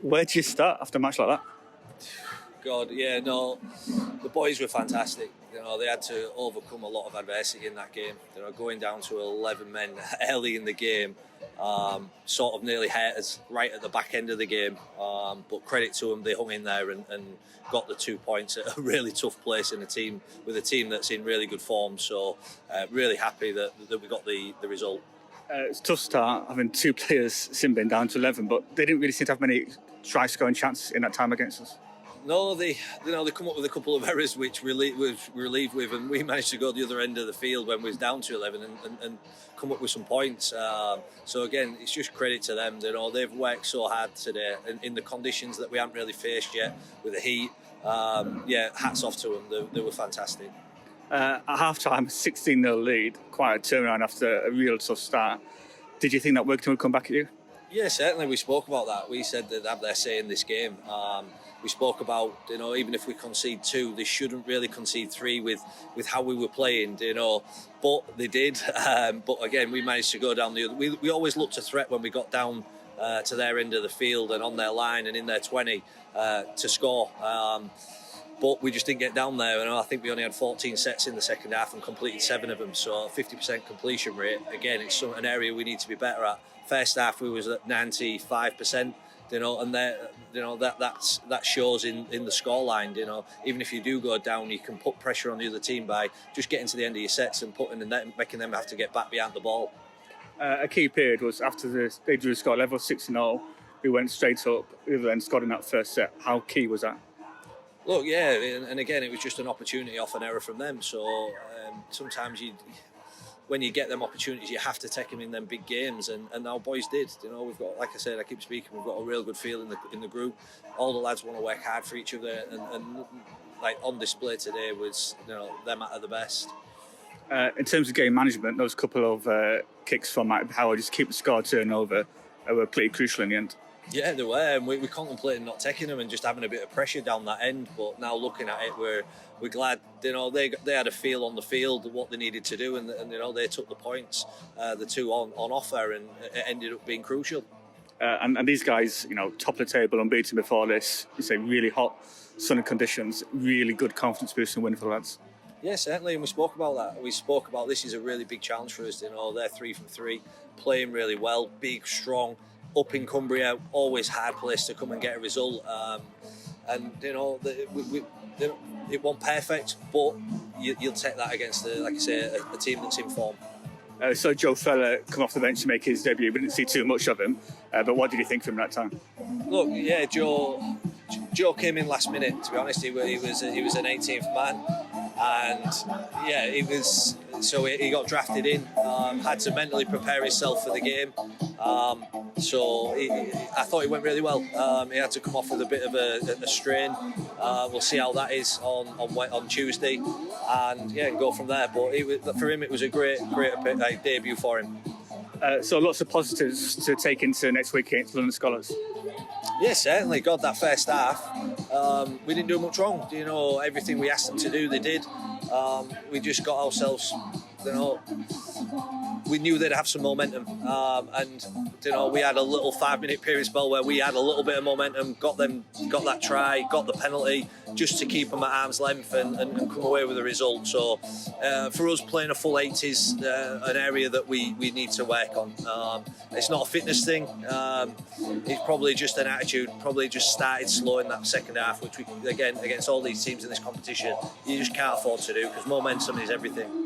Where do you start after a match like that? God, yeah, no, the boys were fantastic. They had to overcome a lot of adversity in that game. Going down to 11 men early in the game, sort of nearly hurt us right at the back end of the game. But credit to them, they hung in there and got the 2 points at a really tough place in a team that's in really good form. So really happy that we got the result. It's a tough start, having two players since been down to 11, but they didn't really seem to have many try-scoring chances in that time against us. No, they come up with a couple of errors which we relieved with, and we managed to go the other end of the field when we was down to 11 and come up with some points. So again, it's just credit to them. They've worked so hard today in the conditions that we haven't really faced yet with the heat. Hats off to them. They were fantastic. At half-time, 16-0 lead, quite a turnaround after a real tough start. Did you think that Workington would come back at you? Yeah, certainly. We spoke about that. We said that they have their say in this game. We spoke about, even if we concede 2, they shouldn't really concede 3 with how we were playing, but they did. But again, we managed to go down the other. We always looked a threat when we got down to their end of the field and on their line and in their 20 to score. But we just didn't get down there, and I think we only had 14 sets in the second half and completed 7 of them, so 50% completion rate. Again, it's an area we need to be better at. First half we was at 95%, and that shows in the scoreline. Even if you do go down, you can put pressure on the other team by just getting to the end of your sets and putting the net and making them have to get back behind the ball. A key period was after they drew the score level 6-0. We went straight up, other than scoring that first set. How key was that? Look, yeah, and again, it was just an opportunity off an error from them. So sometimes when you get them opportunities, you have to take them in them big games, and our boys did. We've got, like I said, I keep speaking, we've got a real good feel in the group. All the lads want to work hard for each other, and like on display today was, them at the best. In terms of game management, those couple of kicks from Mike Howard just keep the score turnover were pretty crucial in the end. Yeah, they were, and we contemplated not taking them and just having a bit of pressure down that end. But now looking at it, we're glad. They had a feel on the field of what they needed to do, and they took the points, the 2 on offer, and it ended up being crucial. And these guys, top of the table, unbeaten before this. You say really hot, sunny conditions, really good confidence boosting win for the lads. Yeah, certainly, and we spoke about that. We spoke about this is a really big challenge for us. They're 3 from 3, playing really well, big, strong. Up in Cumbria, always hard place to come and get a result, and it wasn't perfect, but you'll take that against, like I say, a team that's in form. So Joe Feller come off the bench to make his debut. We didn't see too much of him, but what did you think of him that time? Look, yeah, Joe came in last minute. To be honest, he was an 18th man, and yeah, he got drafted in. Had to mentally prepare himself for the game. I thought he went really well. He had to come off with a bit of a strain. We'll see how that is on Tuesday, and go from there. But for him, it was a great debut for him. So lots of positives to take into next week against London Scholars. Yes, certainly. God, that first half, we didn't do much wrong. Everything we asked them to do, they did. We just got ourselves, we knew they'd have some momentum, and we had a little 5-minute period spell where we had a little bit of momentum, got that try, got the penalty, just to keep them at arm's length and come away with a result. So for us, playing a full 8 is an area that we need to work on. It's not a fitness thing. It's probably just an attitude. Probably just started slow in that second half, which we, again, against all these teams in this competition, you just can't afford to do, because momentum is everything.